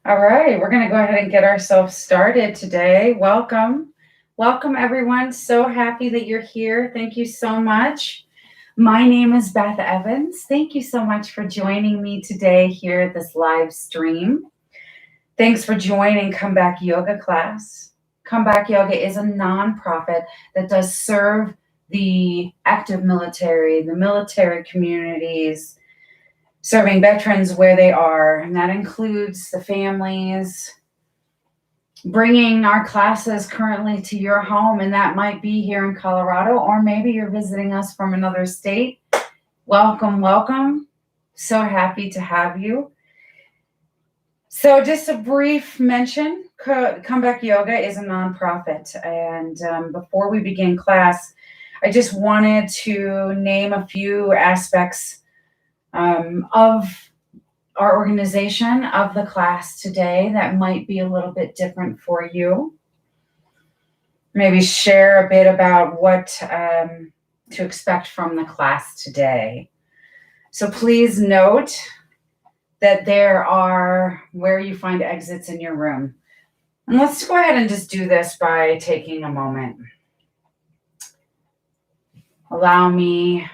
All right, we're going to go ahead and get ourselves started today. Welcome. Welcome, everyone. So happy that you're here. Thank you so much. My name is Beth Evans. Thank you so much for joining me today here at this live stream. Thanks for joining Comeback Yoga class. Comeback Yoga is a nonprofit that does serve the active military, the military communities, serving veterans where they are, and that includes the families, bringing our classes currently to your home, and that might be here in Colorado, or maybe you're visiting us from another state. Welcome, welcome. So happy to have you. So just a brief mention, Comeback Yoga is a nonprofit, and before we begin class, I just wanted to name a few aspects of our organization, of the class today that might be a little bit different for you. Maybe share a bit about what to expect from the class today. So please note that there are where you find exits in your room. And let's go ahead and just do this by taking a moment. Allow me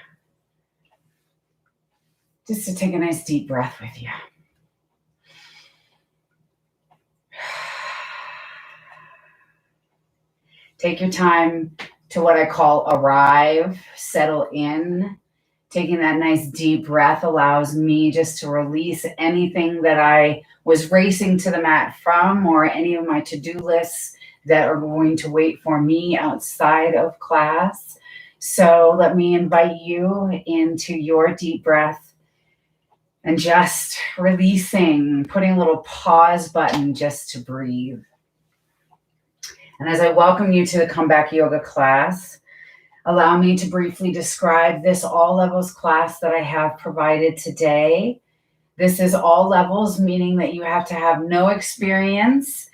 just to take a nice deep breath with you. Take your time to what I call arrive, settle in. Taking that nice deep breath allows me just to release anything that I was racing to the mat from, or any of my to-do lists that are going to wait for me outside of class. So let me invite you into your deep breath and just releasing, putting a little pause button just to breathe. And as I welcome you to the Comeback Yoga class, allow me to briefly describe this all levels class that I have provided today. This is all levels, meaning that you have to have no experience.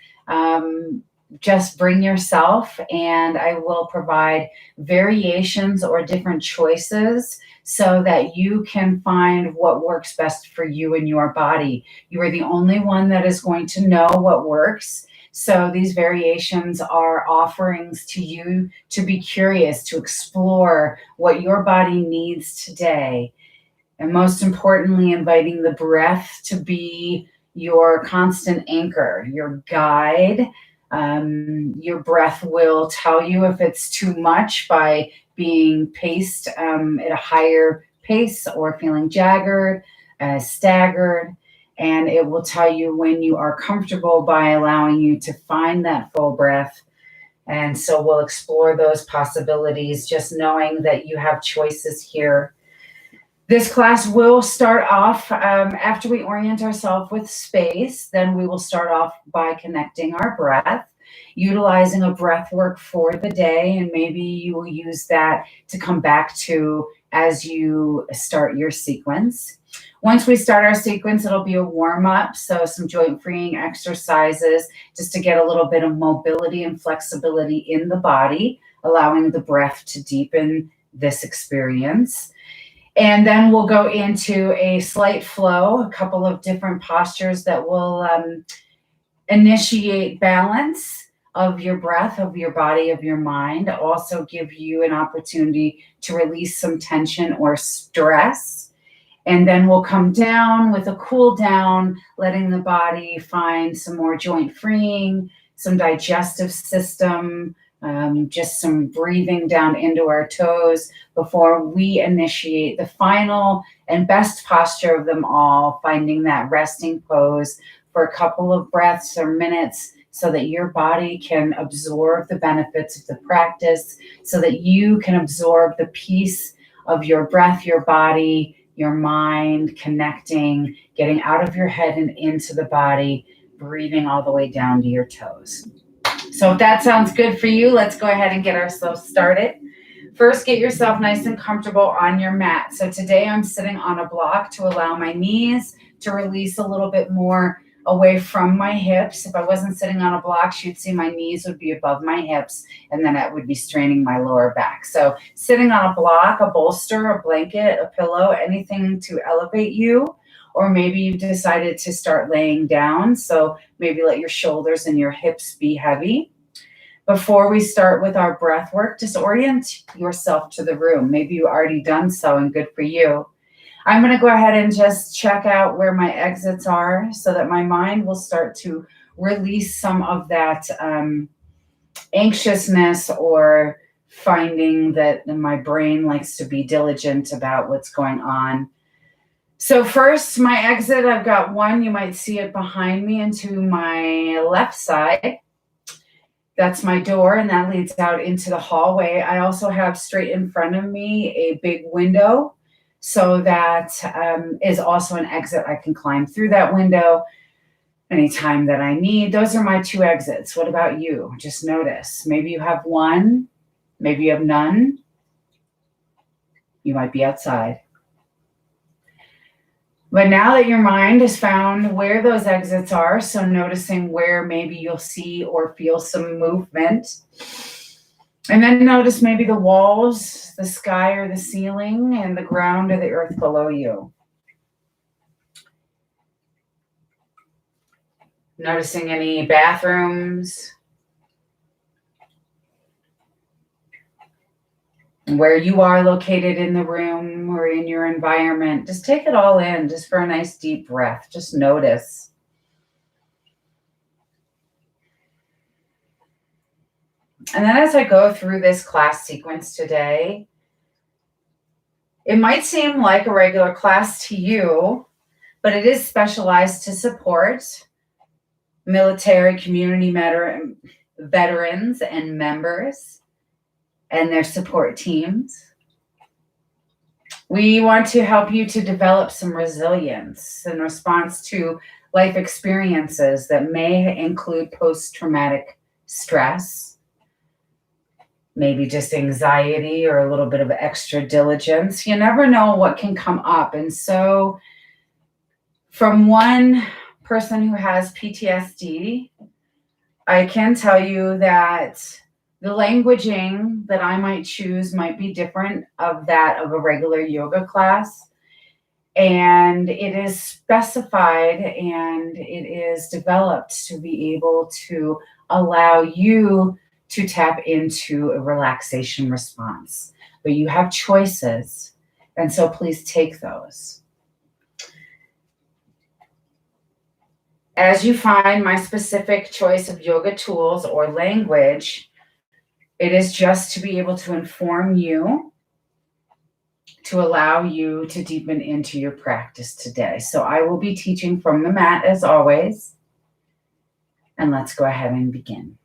Just bring yourself, and I will provide variations or different choices so that you can find what works best for you and your body. You are the only one that is going to know what works. So these variations are offerings to you to be curious, to explore what your body needs today. And most importantly, inviting the breath to be your constant anchor, your guide. Your breath will tell you if it's too much by being paced at a higher pace or feeling staggered. And it will tell you when you are comfortable by allowing you to find that full breath. And so we'll explore those possibilities, just knowing that you have choices here. This class will start off after we orient ourselves with space. Then we will start off by connecting our breath, utilizing a breath work for the day. And maybe you will use that to come back to as you start your sequence. Once we start our sequence, it'll be a warm-up, so some joint-freeing exercises just to get a little bit of mobility and flexibility in the body, allowing the breath to deepen this experience. And then we'll go into a slight flow, a couple of different postures that will initiate balance of your breath, of your body, of your mind, also give you an opportunity to release some tension or stress. And then we'll come down with a cool down, letting the body find some more joint freeing, some digestive system, just some breathing down into our toes before we initiate the final and best posture of them all, finding that resting pose for a couple of breaths or minutes so that your body can absorb the benefits of the practice, so that you can absorb the peace of your breath, your body, your mind, connecting, getting out of your head and into the body, breathing all the way down to your toes. So if that sounds good for you, let's go ahead and get ourselves started. First, get yourself nice and comfortable on your mat. So today I'm sitting on a block to allow my knees to release a little bit more away from my hips. If I wasn't sitting on a block, you'd see my knees would be above my hips, and then it would be straining my lower back. So sitting on a block, a bolster, a blanket, a pillow, anything to elevate you, or maybe you've decided to start laying down. So maybe let your shoulders and your hips be heavy. Before we start with our breath work, just orient yourself to the room. Maybe you've already done so, and good for you. I'm going to go ahead and just check out where my exits are so that my mind will start to release some of that anxiousness, or finding that my brain likes to be diligent about what's going on. So first, my exit, I've got one. You might see it behind me and to my left side. That's my door, and that leads out into the hallway. I also have straight in front of me a big window, so that is also an exit. I can climb through that window anytime that I need. Those are my two exits. What about you? Just notice. Maybe you have one, maybe you have none. You might be outside. But now that your mind has found where those exits are, so noticing where maybe you'll see or feel some movement, and then notice maybe the walls, the sky or the ceiling, and the ground or the earth below you. Noticing any bathrooms, where you are located in the room or in your environment. Just take it all in, just for a nice deep breath. Just notice. And then as I go through this class sequence today, it might seem like a regular class to you, but it is specialized to support military community veterans and members and their support teams. We want to help you to develop some resilience in response to life experiences that may include post-traumatic stress, maybe just anxiety or a little bit of extra diligence. You never know what can come up. And so from one person who has PTSD, I can tell you that the languaging that I might choose might be different of that of a regular yoga class. And it is specified and it is developed to be able to allow you to tap into a relaxation response. But you have choices, and so please take those. As you find my specific choice of yoga tools or language, it is just to be able to inform you, to allow you to deepen into your practice today. So I will be teaching from the mat as always. And let's go ahead and begin.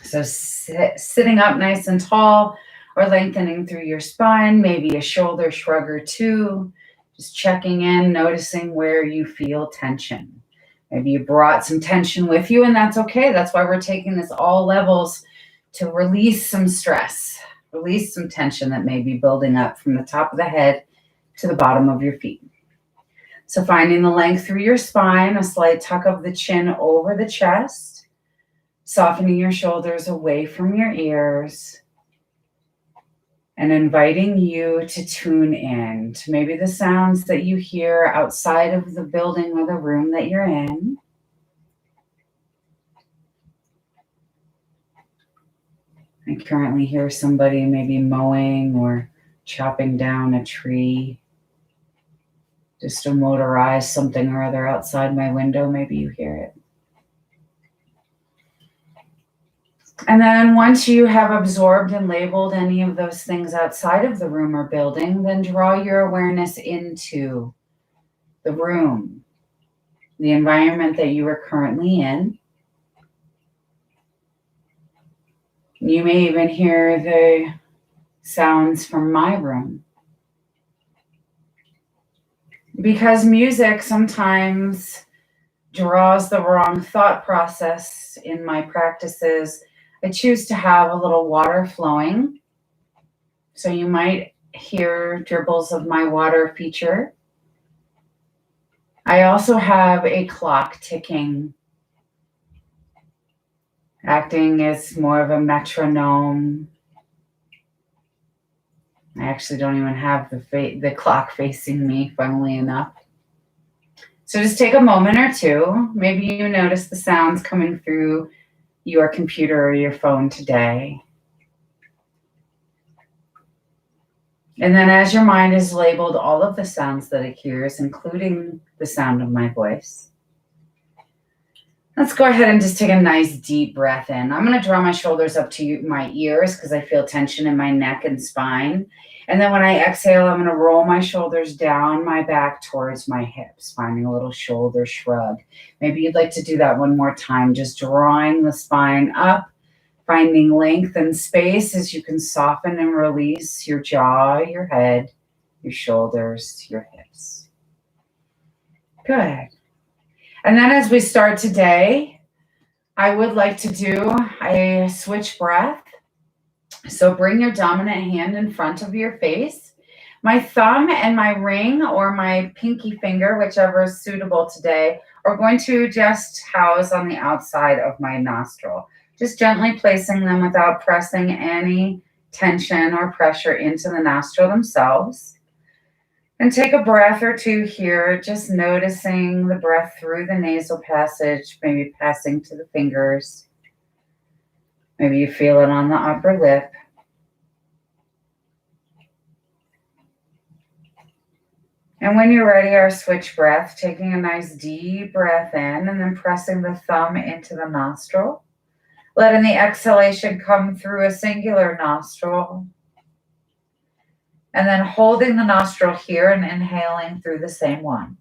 So sitting up nice and tall, or lengthening through your spine, maybe a shoulder shrug or two, just checking in, noticing where you feel tension. Maybe you brought some tension with you, and that's okay. That's why we're taking this all levels, to release some stress, release some tension that may be building up from the top of the head to the bottom of your feet. So finding the length through your spine, a slight tuck of the chin over the chest, softening your shoulders away from your ears, and inviting you to tune in to maybe the sounds that you hear outside of the building or the room that you're in. I currently hear somebody maybe mowing or chopping down a tree. Just a motorized something or other outside my window. Maybe you hear it. And then once you have absorbed and labeled any of those things outside of the room or building, then draw your awareness into the room, the environment that you are currently in. You may even hear the sounds from my room. Because music sometimes draws the wrong thought process in my practices, I choose to have a little water flowing. So you might hear dribbles of my water feature. I also have a clock ticking, acting as more of a metronome. I actually don't even have the clock facing me, funnily enough. So just take a moment or two. Maybe you notice the sounds coming through your computer or your phone today. And then as your mind has labeled all of the sounds that it hears, including the sound of my voice, let's go ahead and just take a nice deep breath in. I'm going to draw my shoulders up to my ears because I feel tension in my neck and spine. And then when I exhale, I'm going to roll my shoulders down my back towards my hips, finding a little shoulder shrug. Maybe you'd like to do that one more time, just drawing the spine up, finding length and space as you can soften and release your jaw, your head, your shoulders, your hips. Good. And then as we start today, I would like to do a switch breath. So bring your dominant hand in front of your face. My thumb and my ring or my pinky finger, whichever is suitable today, are going to just house on the outside of my nostril. Just gently placing them without pressing any tension or pressure into the nostril themselves. And take a breath or two here, just noticing the breath through the nasal passage, maybe passing to the fingers. Maybe you feel it on the upper lip. And when you're ready, our switch breath, taking a nice deep breath in and then pressing the thumb into the nostril. Letting the exhalation come through a singular nostril. And then holding the nostril here and inhaling through the same one.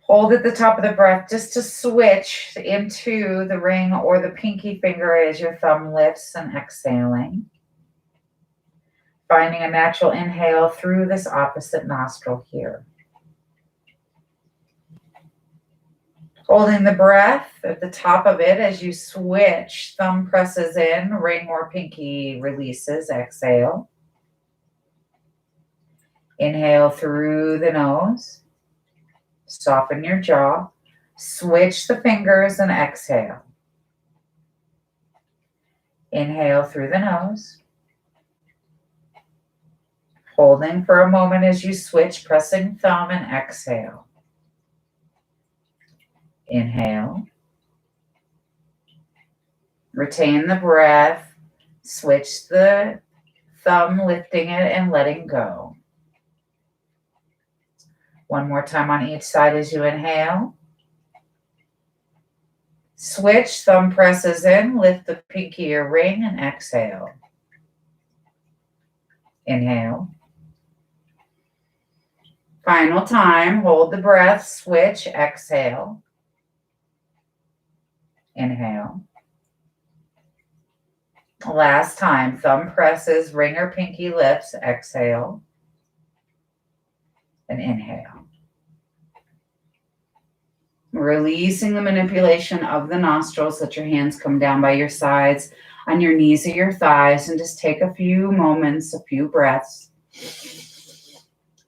Hold at the top of the breath just to switch into the ring or the pinky finger as your thumb lifts and exhaling. Finding a natural inhale through this opposite nostril here. Holding the breath at the top of it as you switch, thumb presses in, ring or pinky releases, exhale. Inhale through the nose. Soften your jaw. Switch the fingers and exhale. Inhale through the nose. Holding for a moment as you switch, pressing thumb and exhale. Inhale. Retain the breath. Switch the thumb, lifting it and letting go. One more time on each side as you inhale. Switch, thumb presses in, lift the pinky or ring and exhale. Inhale. Final time, hold the breath, switch, exhale. Inhale. Last time, thumb presses, ring or pinky lifts, exhale. And inhale. Releasing the manipulation of the nostrils, let your hands come down by your sides, on your knees or your thighs, and just take a few moments, a few breaths.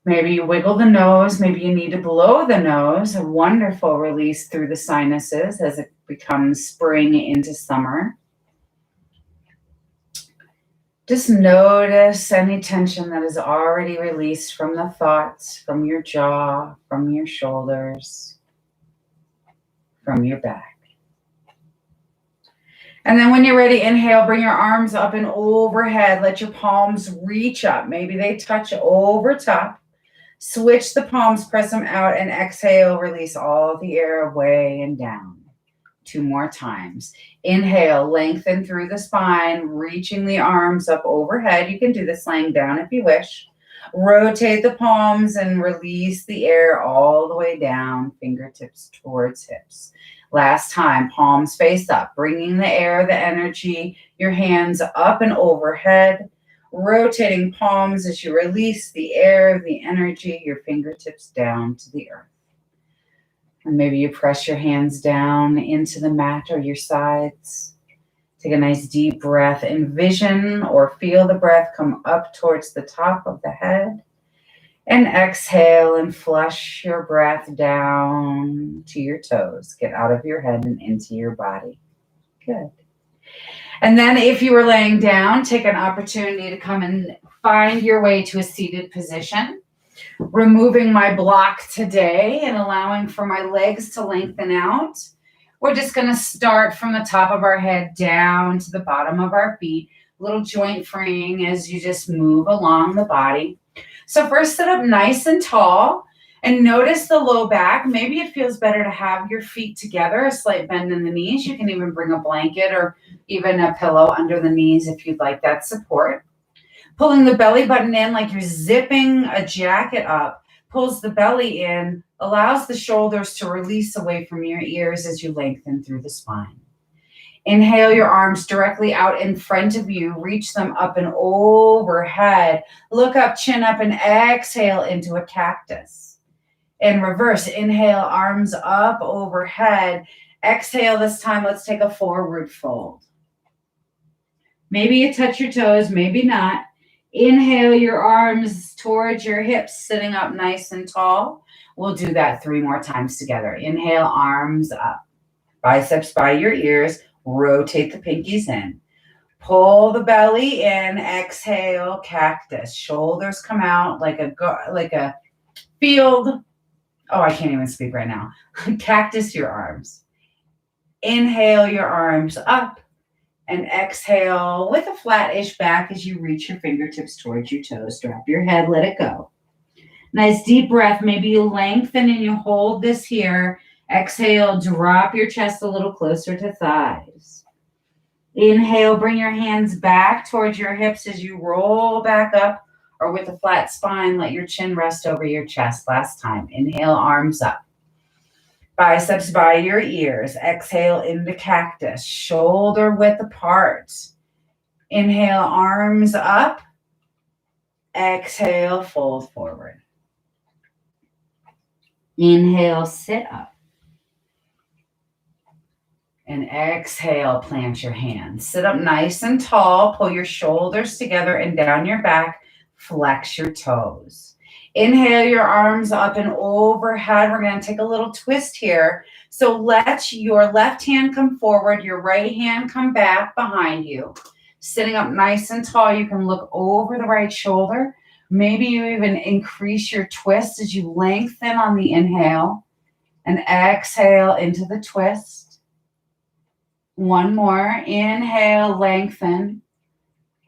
Maybe you wiggle the nose, maybe you need to blow the nose, a wonderful release through the sinuses as it becomes spring into summer. Just notice any tension that is already released from the thoughts, from your jaw, from your shoulders, from your back. And then when you're ready, inhale, bring your arms up and overhead. Let your palms reach up. Maybe they touch over top. Switch the palms, press them out, and exhale, release all the air away and down. 2 more times. Inhale, lengthen through the spine, reaching the arms up overhead. You can do this laying down if you wish. Rotate the palms and release the air all the way down, fingertips towards hips. Last time, palms face up, bringing the air, the energy, your hands up and overhead. Rotating palms as you release the air, the energy, your fingertips down to the earth. And maybe you press your hands down into the mat or your sides. Take a nice deep breath. Envision or feel the breath come up towards the top of the head. And exhale and flush your breath down to your toes. Get out of your head and into your body. Good. And then if you were laying down, take an opportunity to come and find your way to a seated position. Removing my block today and allowing for my legs to lengthen out. We're just going to start from the top of our head down to the bottom of our feet. Little joint freeing as you just move along the body. So first, sit up nice and tall and notice the low back. Maybe it feels better to have your feet together, a slight bend in the knees. You can even bring a blanket or even a pillow under the knees if you'd like that support. Pulling the belly button in like you're zipping a jacket up, pulls the belly in, allows the shoulders to release away from your ears as you lengthen through the spine. Inhale your arms directly out in front of you. Reach them up and overhead. Look up, chin up, and exhale into a cactus. In reverse, inhale, arms up overhead. Exhale this time, let's take a forward fold. Maybe you touch your toes, maybe not. Inhale your arms towards your hips, sitting up nice and tall. We'll do that 3 more times together. Inhale, arms up. Biceps by your ears. Rotate the pinkies in. Pull the belly in. Exhale, cactus. Shoulders come out like a field. Oh, I can't even speak right now. Cactus your arms. Inhale your arms up. And exhale with a flat-ish back as you reach your fingertips towards your toes. Drop your head, let it go. Nice deep breath. Maybe you lengthen and you hold this here. Exhale, drop your chest a little closer to thighs. Inhale, bring your hands back towards your hips as you roll back up, or with a flat spine, let your chin rest over your chest. Last time. Inhale, arms up. Biceps by your ears. Exhale into cactus. Shoulder width apart. Inhale, arms up. Exhale, fold forward. Inhale, sit up. And exhale, plant your hands. Sit up nice and tall. Pull your shoulders together and down your back. Flex your toes. Inhale your arms up and overhead. We're going to take a little twist here. So let your left hand come forward, your right hand come back behind you. Sitting up nice and tall, you can look over the right shoulder. Maybe you even increase your twist as you lengthen on the inhale and exhale into the twist. One more. Inhale, lengthen.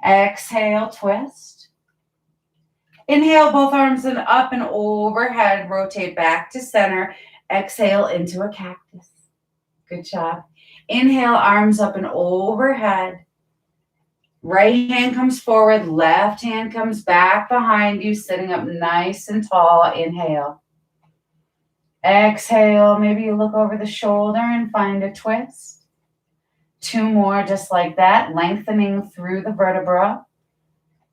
Exhale, twist. Inhale, both arms and up and overhead. Rotate back to center. Exhale into a cactus. Good job. Inhale, arms up and overhead. Right hand comes forward. Left hand comes back behind you, sitting up nice and tall. Inhale. Exhale. Maybe you look over the shoulder and find a twist. 2 more just like that, lengthening through the vertebra.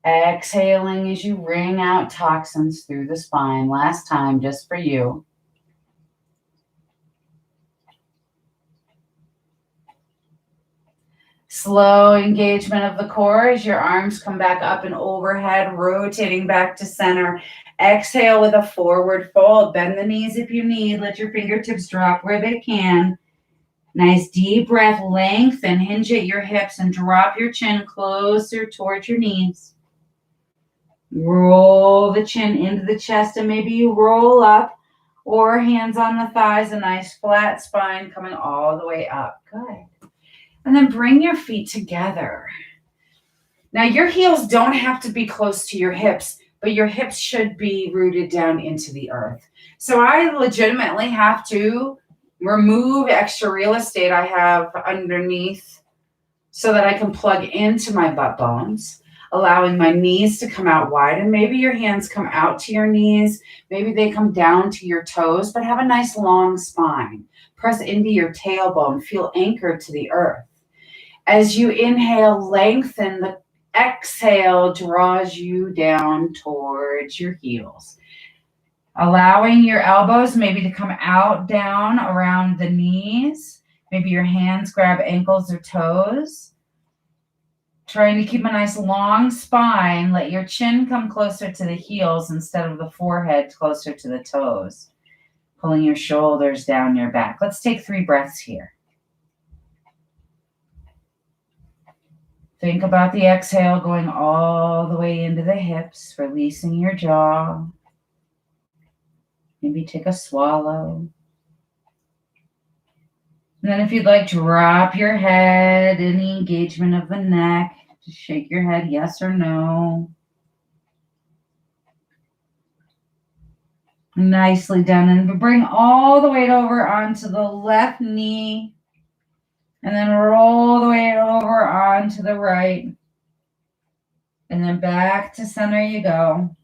Exhaling as you wring out toxins through the spine. Last time, just for you. Slow engagement of the core as your arms come back up and overhead, rotating back to center. Exhale with a forward fold. Bend the knees if you need. Let your fingertips drop where they can. Nice deep breath. Lengthen. Hinge at your hips and drop your chin closer towards your knees. Roll the chin into the chest and maybe you roll up or hands on the thighs, a nice flat spine coming all the way up. Good. And then bring your feet together. Now your heels don't have to be close to your hips, but your hips should be rooted down into the earth. So I legitimately have to remove extra real estate I have underneath so that I can plug into my butt bones, allowing my knees to come out wide. And maybe your hands come out to your knees. Maybe they come down to your toes, but have a nice long spine. Press into your tailbone. Feel anchored to the earth. As you inhale, lengthen. The exhale draws you down towards your heels. Allowing your elbows maybe to come out, down around the knees. Maybe your hands grab ankles or toes. Trying to keep a nice long spine. Let your chin come closer to the heels instead of the forehead closer to the toes. Pulling your shoulders down your back. Let's take 3 breaths here. Think about the exhale going all the way into the hips, releasing your jaw. Maybe take a swallow. And then if you'd like, drop your head, any engagement of the neck. Just shake your head, yes or no. Nicely done. And bring all the weight over onto the left knee. And then roll the weight over onto the right. And then back to center you go.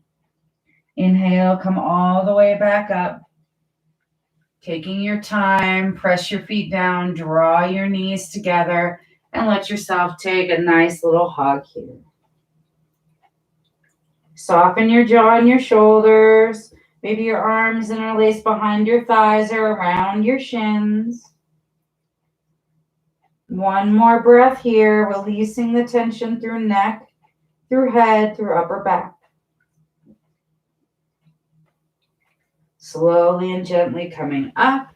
Inhale, come all the way back up. Taking your time, press your feet down, draw your knees together, and let yourself take a nice little hug here. Soften your jaw and your shoulders. Maybe your arms interlace behind your thighs or around your shins. One more breath here, releasing the tension through neck, through head, through upper back. Slowly and gently coming up.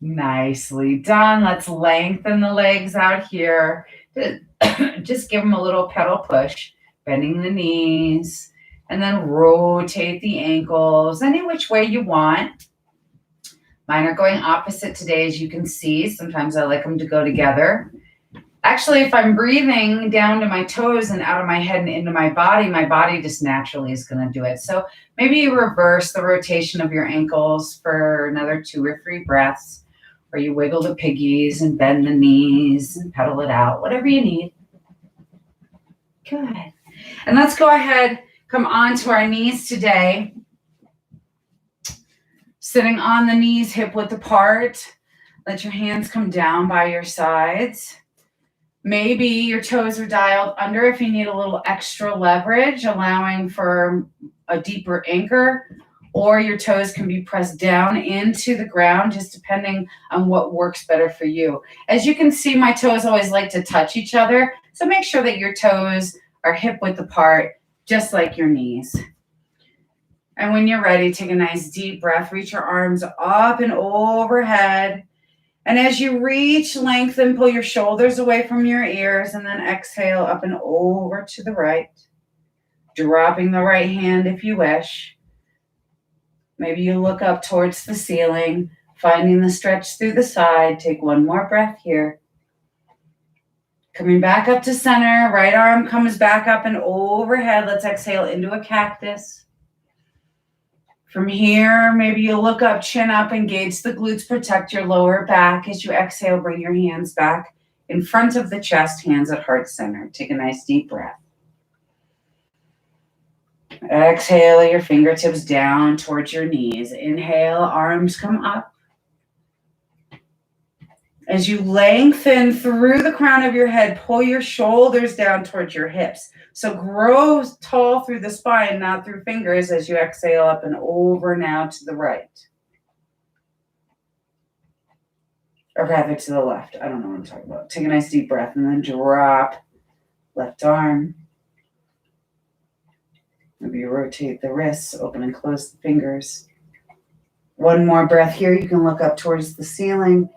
Nicely done. Let's lengthen the legs out here. Just give them a little pedal push, bending the knees, and then rotate the ankles any which way you want. Mine are going opposite today, as you can see. Sometimes I like them to go together. Actually, if I'm breathing down to my toes and out of my head and into my body just naturally is going to do it. So maybe you reverse the rotation of your ankles for another 2 or 3 breaths. Or you wiggle the piggies and bend the knees and pedal it out, whatever you need. Good. And let's go ahead, come onto our knees today. Sitting on the knees, hip width apart. Let your hands come down by your sides. Maybe your toes are dialed under if you need a little extra leverage, allowing for a deeper anchor. Or your toes can be pressed down into the ground, just depending on what works better for you. As you can see, my toes always like to touch each other. So make sure that your toes are hip width apart, just like your knees. And when you're ready, take a nice deep breath. Reach your arms up and overhead. And as you reach, lengthen, pull your shoulders away from your ears, and then exhale up and over to the right. Dropping the right hand if you wish. Maybe you look up towards the ceiling, finding the stretch through the side. Take one more breath here. Coming back up to center, right arm comes back up and overhead. Let's exhale into a cactus. From here, maybe you look up, chin up, engage the glutes, protect your lower back. As you exhale, bring your hands back in front of the chest, hands at heart center. Take a nice deep breath. Exhale your fingertips down towards your knees. Inhale, arms come up. As you lengthen through the crown of your head, pull your shoulders down towards your hips. So grow tall through the spine, not through fingers, as you exhale up and over now to the right. Or rather to the left. I don't know what I'm talking about. Take a nice deep breath and then drop left arm. Maybe you rotate the wrists, open and close the fingers. One more breath here. You can look up towards the ceiling.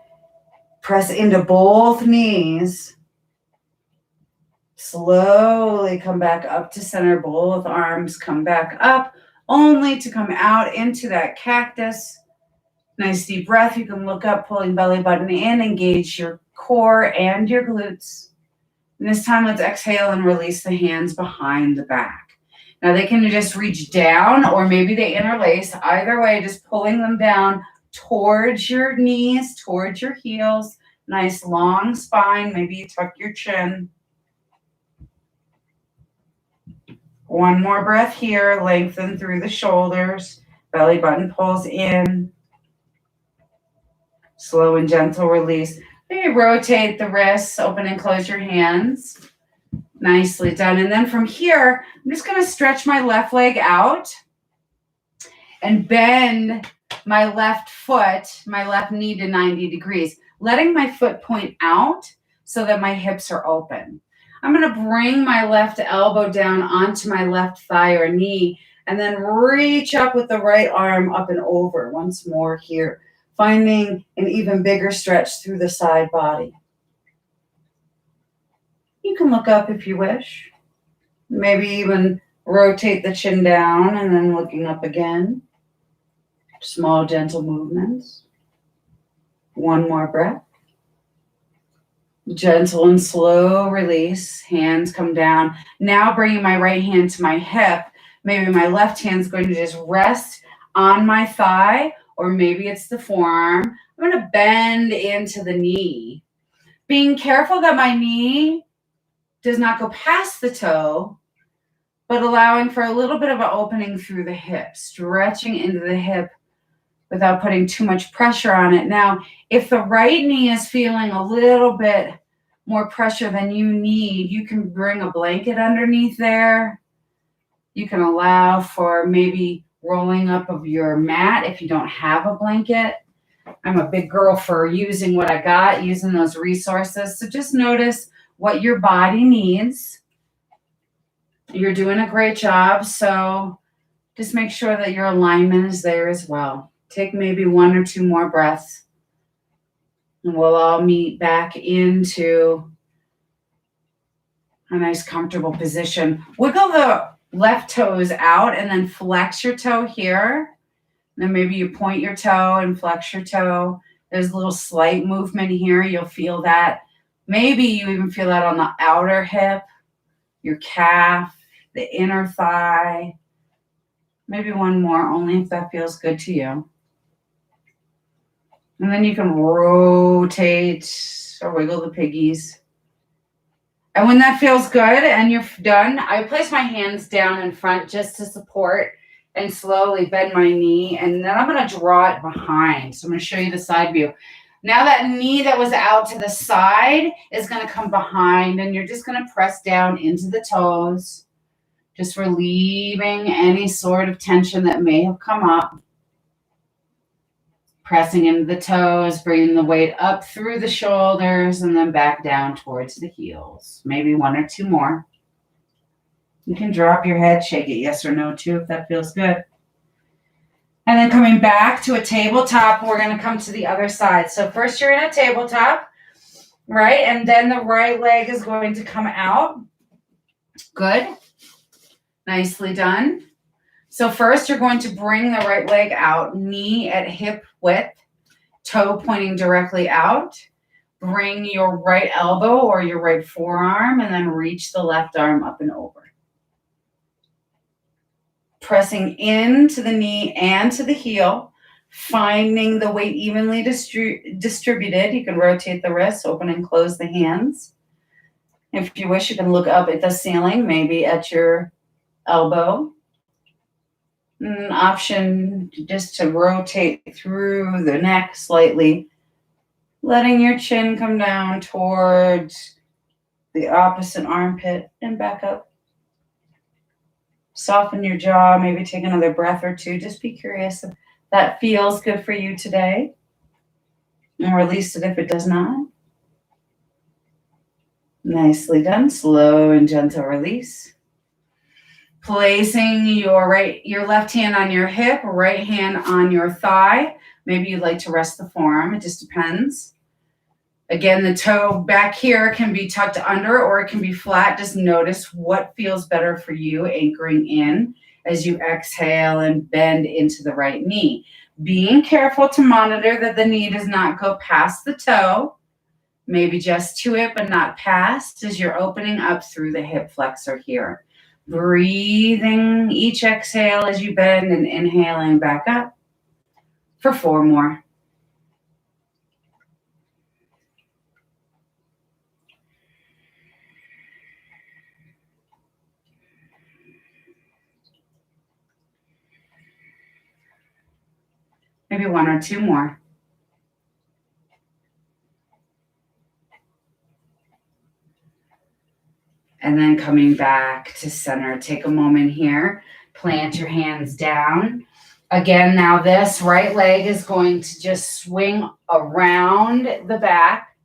Press into both knees. Slowly come back up to center. Both arms come back up, only to come out into that cactus. Nice deep breath. You can look up, pulling belly button in, engage your core and your glutes. And this time, let's exhale and release the hands behind the back. Now they can just reach down, or maybe they interlace. Either way, just pulling them down towards your knees, towards your heels. Nice long spine. Maybe you tuck your chin. One more breath here. Lengthen through the shoulders. Belly button pulls in. Slow and gentle release. Maybe rotate the wrists, open and close your hands. Nicely done. And then from here, I'm just going to stretch my left leg out and bend my left foot, my left knee to 90 degrees, letting my foot point out so that my hips are open. I'm going to bring my left elbow down onto my left thigh or knee and then reach up with the right arm up and over once more here, finding an even bigger stretch through the side body. You can look up if you wish. Maybe even rotate the chin down and then looking up again. Small, gentle movements. One more breath. Gentle and slow release. Hands come down. Now bringing my right hand to my hip. Maybe my left hand's going to just rest on my thigh, or maybe it's the forearm. I'm going to bend into the knee. Being careful that my knee does not go past the toe, but allowing for a little bit of an opening through the hip, stretching into the hip without putting too much pressure on it. Now, if the right knee is feeling a little bit more pressure than you need, you can bring a blanket underneath there. You can allow for maybe rolling up of your mat if you don't have a blanket. I'm a big girl for using what I got, using those resources. So just notice what your body needs. You're doing a great job, so just make sure that your alignment is there as well. Take maybe one or two more breaths, and we'll all meet back into a nice comfortable position. Wiggle the left toes out and then flex your toe here. Then maybe you point your toe and flex your toe. There's a little slight movement here. You'll feel that. Maybe you even feel that on the outer hip, your calf, the inner thigh. Maybe one more, only if that feels good to you. And then you can rotate or wiggle the piggies. And when that feels good and you're done, I place my hands down in front just to support and slowly bend my knee. And then I'm going to draw it behind. So I'm going to show you the side view. Now that knee that was out to the side is going to come behind, and you're just going to press down into the toes, just relieving any sort of tension that may have come up. Pressing into the toes, bringing the weight up through the shoulders and then back down towards the heels. Maybe one or two more. You can drop your head, shake it yes or no too if that feels good. And then coming back to a tabletop, we're going to come to the other side. So first you're in a tabletop, right? And then the right leg is going to come out. Good. Nicely done. So first you're going to bring the right leg out, knee at hip width, toe pointing directly out. Bring your right elbow or your right forearm and then reach the left arm up and over. Pressing into the knee and to the heel, finding the weight evenly distributed. You can rotate the wrists, open and close the hands. If you wish, you can look up at the ceiling, maybe at your elbow. An option just to rotate through the neck slightly, letting your chin come down towards the opposite armpit and back up. Soften your jaw, maybe take another breath or two. Just be curious if that feels good for you today, and release it if it does not. Nicely done. Slow and gentle release. Placing your left hand on your hip, right hand on your thigh. Maybe you'd like to rest the forearm. It just depends. Again, the toe back here can be tucked under or it can be flat. Just notice what feels better for you, anchoring in as you exhale and bend into the right knee. Being careful to monitor that the knee does not go past the toe. Maybe just to it, but not past, as you're opening up through the hip flexor here. Breathing each exhale as you bend and inhaling back up for 4 more. Maybe 1 or 2 more. And then coming back to center, take a moment here, plant your hands down. Again, now this right leg is going to just swing around the back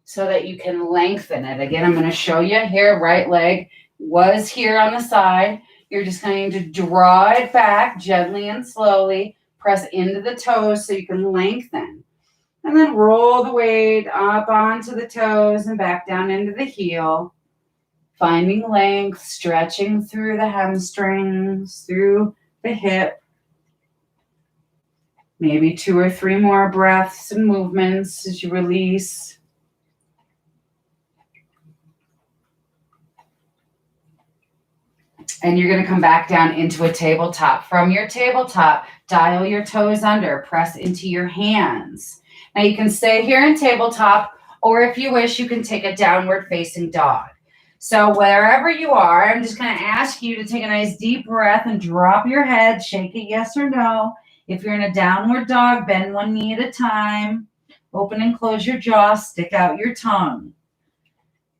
so that you can lengthen it. Again, I'm going to show you here, right leg was here on the side. You're just going to draw it back gently and slowly, press into the toes so you can lengthen. And then roll the weight up onto the toes and back down into the heel. Finding length, stretching through the hamstrings, through the hip. Maybe 2 or 3 more breaths and movements as you release. And you're going to come back down into a tabletop. From your tabletop, dial your toes under, press into your hands. Now you can stay here in tabletop, or if you wish, you can take a downward facing dog. So wherever you are, I'm just going to ask you to take a nice deep breath and drop your head, shake it yes or no. If you're in a downward dog, bend one knee at a time. Open and close your jaw, stick out your tongue.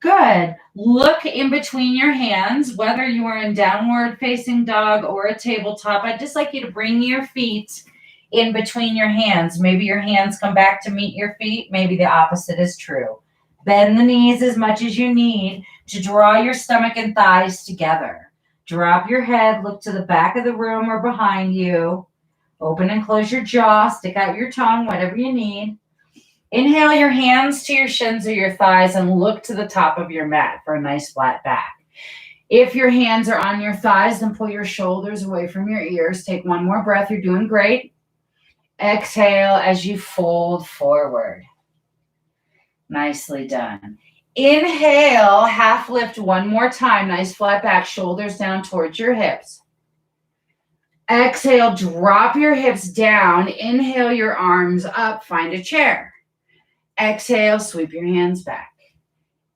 Good. Look in between your hands, whether you are in downward facing dog or a tabletop. I'd just like you to bring your feet in between your hands. Maybe your hands come back to meet your feet. Maybe the opposite is true. Bend the knees as much as you need to draw your stomach and thighs together. Drop your head, look to the back of the room or behind you. Open and close your jaw, stick out your tongue, whatever you need. Inhale your hands to your shins or your thighs and look to the top of your mat for a nice flat back. If your hands are on your thighs, then pull your shoulders away from your ears. Take one more breath. You're doing great. Exhale as you fold forward. Nicely done. Inhale, half lift one more time. Nice flat back, shoulders down towards your hips. Exhale, drop your hips down. Inhale your arms up, find a chair. Exhale, sweep your hands back.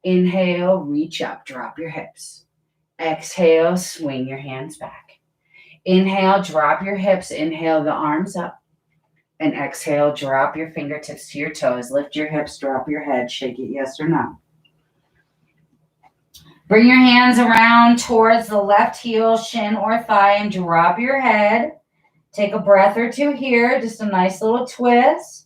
Inhale, reach up, drop your hips. Exhale, swing your hands back. Inhale, drop your hips. Inhale the arms up. And exhale, drop your fingertips to your toes. Lift your hips, drop your head. Shake it yes or no. Bring your hands around towards the left heel, shin, or thigh and drop your head. Take a breath or two here. Just a nice little twist.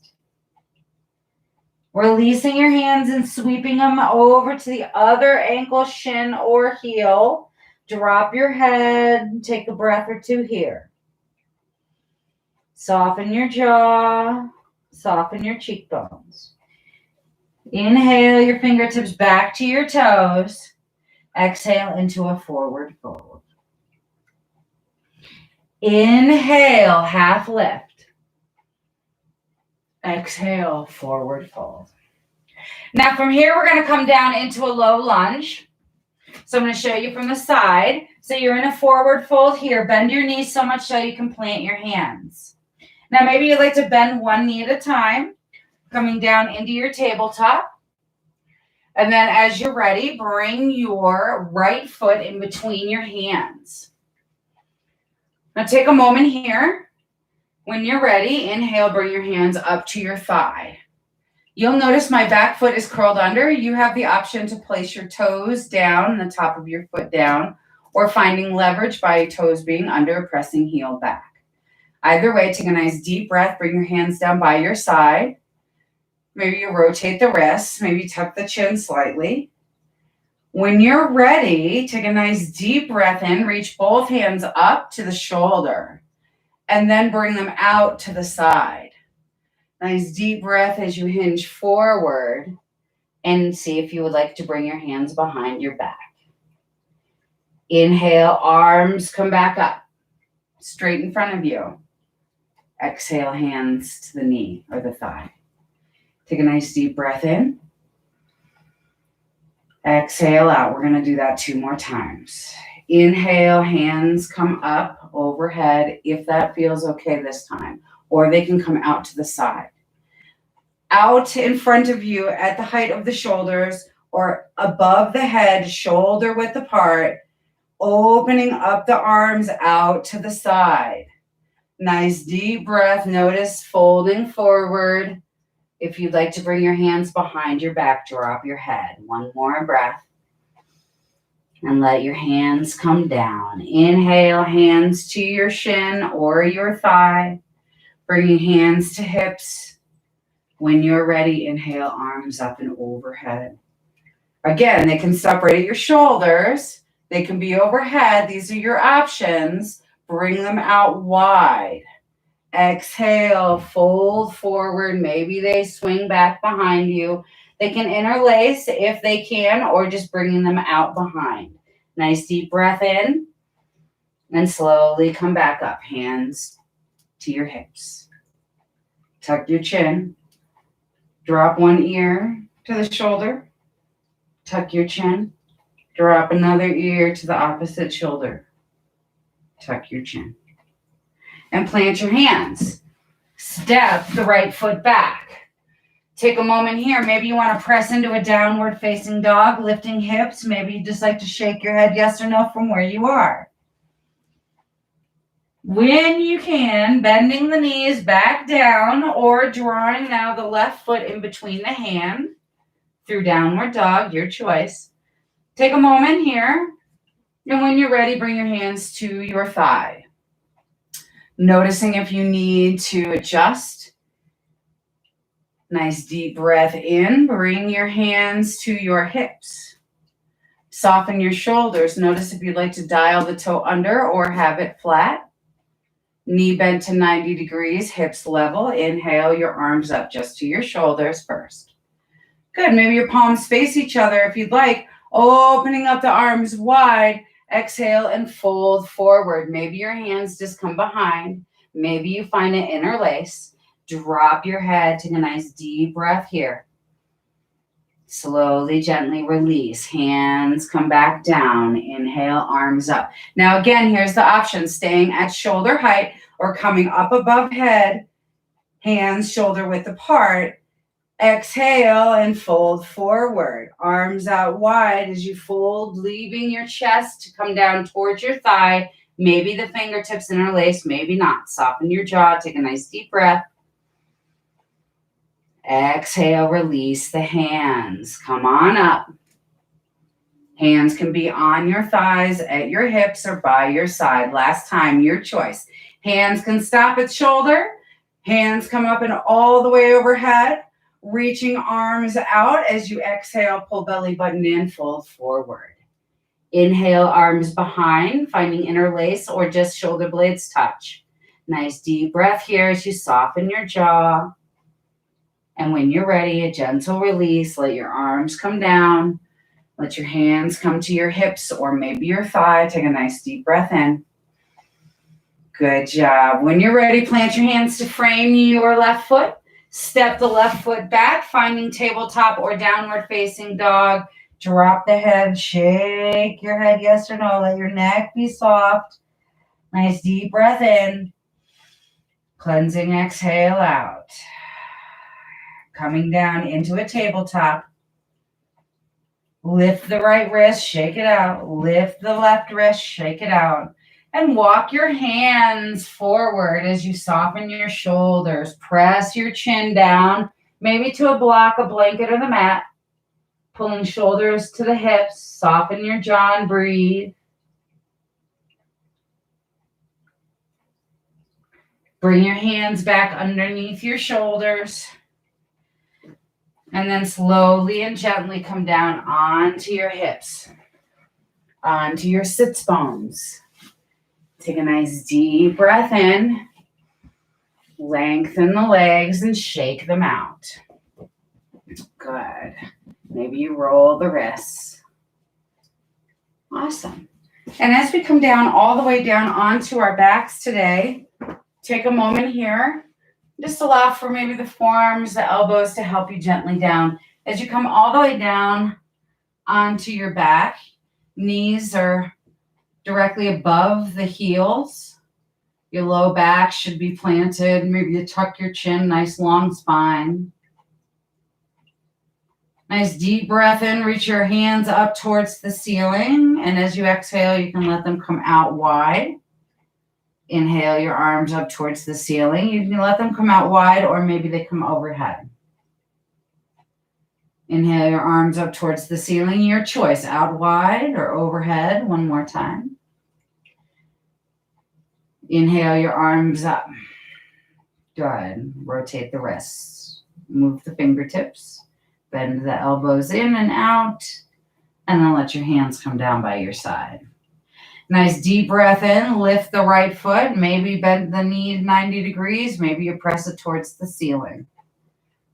Releasing your hands and sweeping them over to the other ankle, shin, or heel. Drop your head. Take a breath or two here. Soften your jaw. Soften your cheekbones. Inhale your fingertips back to your toes. Exhale into a forward fold. Inhale, half lift. Exhale, forward fold. Now from here, we're going to come down into a low lunge. So I'm going to show you from the side. So you're in a forward fold here. Bend your knees so much so you can plant your hands. Now maybe you'd like to bend one knee at a time, coming down into your tabletop. And then as you're ready, bring your right foot in between your hands. Now take a moment here. When you're ready, inhale, bring your hands up to your thigh. You'll notice my back foot is curled under. You have the option to place your toes down and the top of your foot down, or finding leverage by your toes being under, pressing heel back. Either way, take a nice deep breath, bring your hands down by your side. Maybe you rotate the wrists, maybe tuck the chin slightly. When you're ready, take a nice deep breath in, reach both hands up to the shoulder, and then bring them out to the side. Nice deep breath as you hinge forward, and see if you would like to bring your hands behind your back. Inhale, arms come back up, straight in front of you. Exhale, hands to the knee or the thigh. Take a nice deep breath in. Exhale out. We're going to do that 2 more times. Inhale, hands come up overhead if that feels okay this time, or they can come out to the side. Out in front of you at the height of the shoulders or above the head, shoulder width apart, opening up the arms out to the side. Nice deep breath. Notice folding forward. If you'd like to bring your hands behind your back, drop your head. 1 more breath. And let your hands come down. Inhale, hands to your shin or your thigh. Bringing hands to hips. When you're ready, inhale, arms up and overhead. Again, they can stop right at your shoulders. They can be overhead. These are your options. Bring them out wide. Exhale, fold forward. Maybe they swing back behind you. They can interlace if they can, or just bringing them out behind. Nice deep breath in, and slowly come back up. Hands to your hips. Tuck your chin. Drop one ear to the shoulder. Tuck your chin. Drop another ear to the opposite shoulder. Tuck your chin. And plant your hands. Step the right foot back. Take a moment here. Maybe you want to press into a downward facing dog, lifting hips. Maybe you just like to shake your head yes or no from where you are. When you can, bending the knees back down or drawing now the left foot in between the hand through downward dog, your choice. Take a moment here, and when you're ready, bring your hands to your thigh. Noticing if you need to adjust. Nice deep breath in. Bring your hands to your hips. Soften your shoulders. Notice if you'd like to dial the toe under or have it flat. Knee bent to 90 degrees, hips level. Inhale, your arms up just to your shoulders first. Good. Maybe your palms face each other if you'd like. Opening up the arms wide. Exhale and fold forward. Maybe your hands just come behind. Maybe you find an interlace. Drop your head. Take a nice deep breath here. Slowly, gently release. Hands come back down. Inhale, arms up. Now again, here's the option. Staying at shoulder height or coming up above head. Hands shoulder width apart. Exhale and fold forward. Arms out wide as you fold, leaving your chest to come down towards your thigh. Maybe the fingertips interlace, maybe not. Soften your jaw. Take a nice deep breath. Exhale, release the hands. Come on up. Hands can be on your thighs, at your hips, or by your side. Last time, your choice. Hands can stop at shoulder. Hands come up and all the way overhead. Reaching arms out as you exhale, pull belly button in, fold forward. Inhale, arms behind, finding interlace or just shoulder blades touch. Nice deep breath here as you soften your jaw. And when you're ready, a gentle release. Let your arms come down. Let your hands come to your hips or maybe your thigh. Take a nice deep breath in. Good job. When you're ready, plant your hands to frame your left foot. Step the left foot back, finding tabletop or downward facing dog. Drop the head. Shake your head yes or no. Let your neck be soft. Nice deep breath in. Cleansing exhale out. Coming down into a tabletop. Lift the right wrist, shake it out. Lift the left wrist, shake it out. And walk your hands forward as you soften your shoulders. Press your chin down, maybe to a block, a blanket, or the mat. Pulling shoulders to the hips. Soften your jaw and breathe. Bring your hands back underneath your shoulders. And then slowly and gently come down onto your hips, onto your sits bones. Take a nice deep breath in. Lengthen the legs and shake them out. Good. Maybe you roll the wrists. Awesome. And as we come down all the way down onto our backs today, take a moment here. Just allow for maybe the forearms, the elbows to help you gently down. As you come all the way down onto your back, knees are directly above the heels. Your low back should be planted. Maybe you tuck your chin, nice long spine. Nice deep breath in. Reach your hands up towards the ceiling. And as you exhale, you can let them come out wide. Inhale your arms up towards the ceiling. You can let them come out wide or maybe they come overhead. Inhale your arms up towards the ceiling. Your choice, out wide or overhead. One more time. Inhale your arms up. Good. Rotate the wrists. Move the fingertips. Bend the elbows in and out. And then let your hands come down by your side. Nice deep breath in. Lift the right foot. Maybe bend the knee 90 degrees. Maybe you press it towards the ceiling.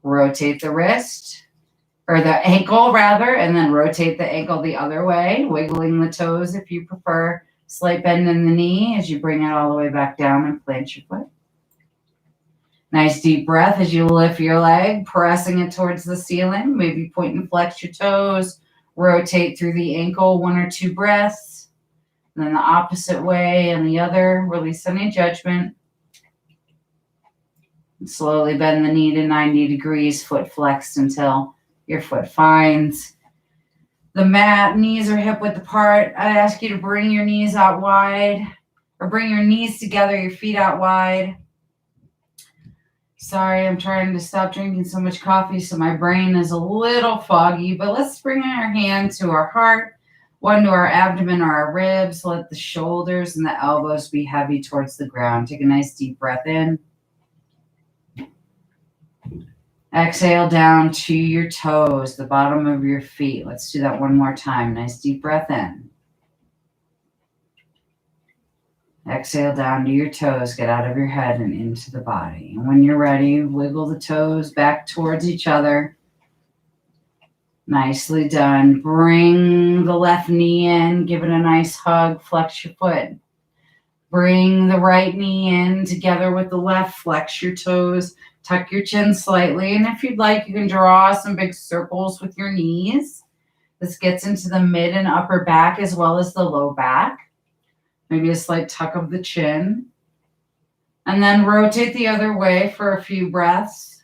Rotate the wrist, or the ankle rather, and then rotate the ankle the other way, wiggling the toes if you prefer. Slight bend in the knee as you bring it all the way back down and plant your foot. Nice deep breath as you lift your leg, pressing it towards the ceiling. Maybe point and flex your toes. Rotate through the ankle, 1 or 2 breaths. And then the opposite way and the other. Release any judgment. And slowly bend the knee to 90 degrees, foot flexed until your foot finds the mat. Knees are hip width apart. I ask you to bring your knees out wide, or bring your knees together, your feet out wide. Sorry, I'm trying to stop drinking so much coffee, so my brain is a little foggy, but let's bring our hand to our heart, one to our abdomen or our ribs. Let the shoulders and the elbows be heavy towards the ground. Take a nice deep breath in. Exhale down to your toes, the bottom of your feet. Let's do that one more time. Nice deep breath in. Exhale down to your toes. Get out of your head and into the body. And when you're ready, wiggle the toes back towards each other. Nicely done. Bring the left knee in. Give it a nice hug. Flex your foot. Bring the right knee in together with the left. Flex your toes. Tuck your chin slightly. And if you'd like, you can draw some big circles with your knees. This gets into the mid and upper back as well as the low back. Maybe a slight tuck of the chin. And then rotate the other way for a few breaths.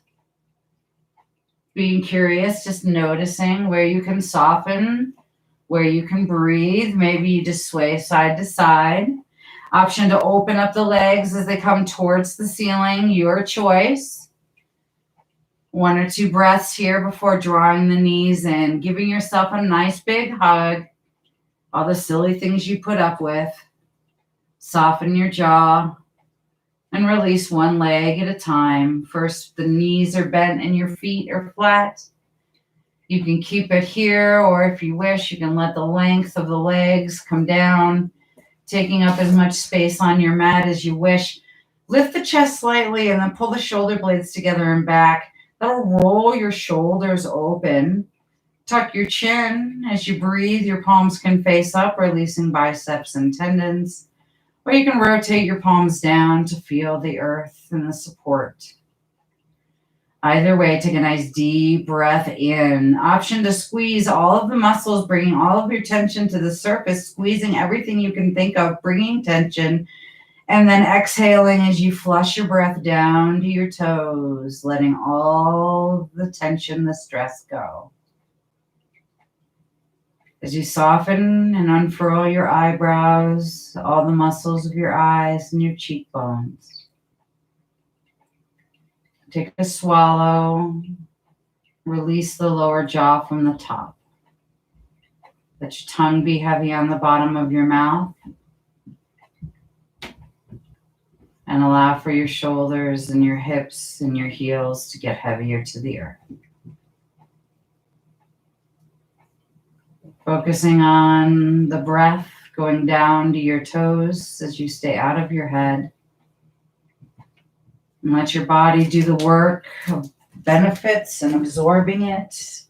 Being curious, just noticing where you can soften, where you can breathe. Maybe you just sway side to side. Option to open up the legs as they come towards the ceiling, your choice. 1 or 2 breaths here before drawing the knees in, giving yourself a nice big hug. All the silly things you put up with. Soften your jaw and release one leg at a time. First, the knees are bent and your feet are flat. You can keep it here, or if you wish, you can let the length of the legs come down, taking up as much space on your mat as you wish. Lift the chest slightly and then pull the shoulder blades together and back. That'll roll your shoulders open. Tuck your chin as you breathe. Your palms can face up, releasing biceps and tendons. Or you can rotate your palms down to feel the earth and the support. Either way, take a nice deep breath in. Option to squeeze all of the muscles, bringing all of your tension to the surface, squeezing everything you can think of, bringing tension, and then exhaling as you flush your breath down to your toes, letting all the tension, the stress go. As you soften and unfurl your eyebrows, all the muscles of your eyes and your cheekbones. Take a swallow. Release the lower jaw from the top. Let your tongue be heavy on the bottom of your mouth. And allow for your shoulders and your hips and your heels to get heavier to the earth. Focusing on the breath going down to your toes as you stay out of your head. And let your body do the work of benefits and absorbing it.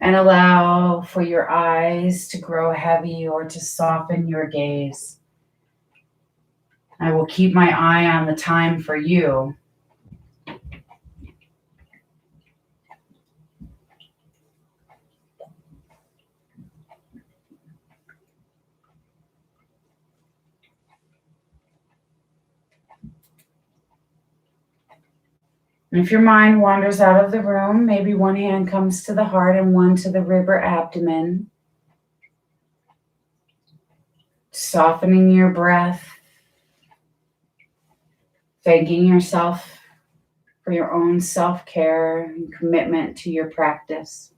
And allow for your eyes to grow heavy or to soften your gaze. I will keep my eye on the time for you. And if your mind wanders out of the room, maybe one hand comes to the heart and one to the rib or abdomen. Softening your breath. Thanking yourself for your own self-care and commitment to your practice.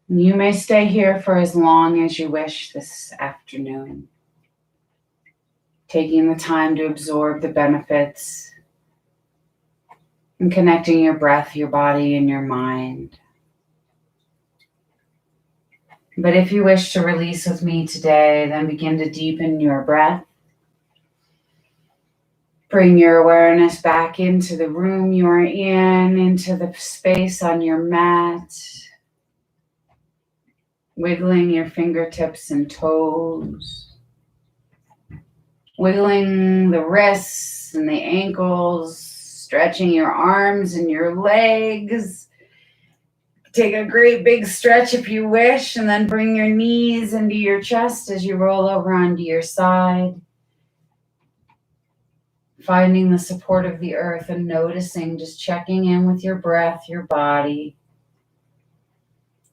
You may stay here for as long as you wish this afternoon, taking the time to absorb the benefits and connecting your breath, your body, and your mind. But if you wish to release with me today, then begin to deepen your breath. Bring your awareness back into the room you're in, into the space on your mat. Wiggling your fingertips and toes. Wiggling the wrists and the ankles. Stretching your arms and your legs. Take a great big stretch if you wish, and then bring your knees into your chest as you roll over onto your side. Finding the support of the earth and noticing, just checking in with your breath, your body.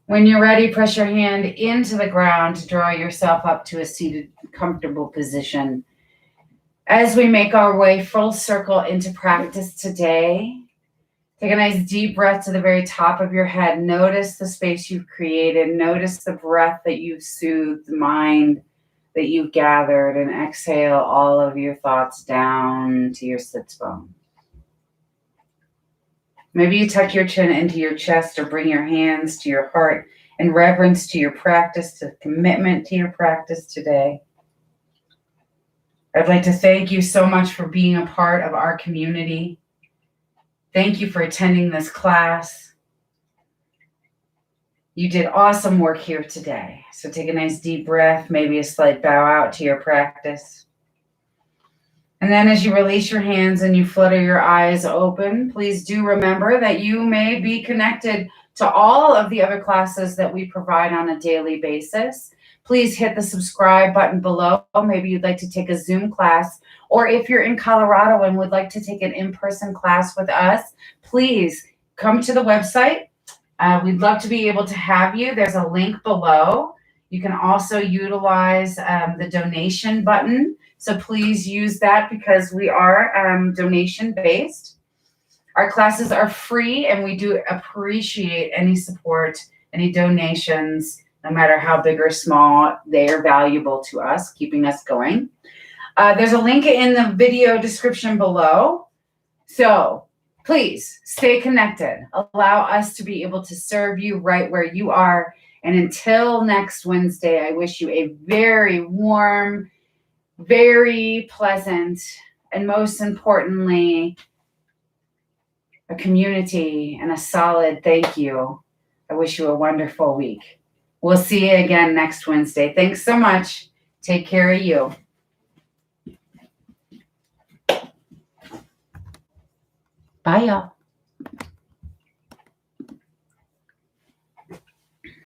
When you're ready, press your hand into the ground to draw yourself up to a seated, comfortable position. As we make our way full circle into practice today, take a nice deep breath to the very top of your head. Notice the space you've created. Notice the breath that you've soothed, the mind that you've gathered, and exhale all of your thoughts down to your sits bones. Maybe you tuck your chin into your chest or bring your hands to your heart in reverence to your practice, to commitment to your practice today. I'd like to thank you so much for being a part of our community. Thank you for attending this class. You did awesome work here today. So take a nice deep breath, maybe a slight bow out to your practice. And then as you release your hands and you flutter your eyes open, please do remember that you may be connected to all of the other classes that we provide on a daily basis. Please hit the subscribe button below. Maybe you'd like to take a Zoom class, or if you're in Colorado and would like to take an in-person class with us, please come to the website. We'd love to be able to have you. There's a link below. You can also utilize the donation button. So please use that because we are donation-based. Our classes are free, and we do appreciate any support, any donations, no matter how big or small. They are valuable to us, keeping us going. There's a link in the video description below. So please stay connected. Allow us to be able to serve you right where you are. And until next Wednesday, I wish you a very warm, very pleasant, and most importantly, a community and a solid thank you. I wish you a wonderful week. We'll see you again next Wednesday. Thanks so much. Take care of you. Bye, y'all.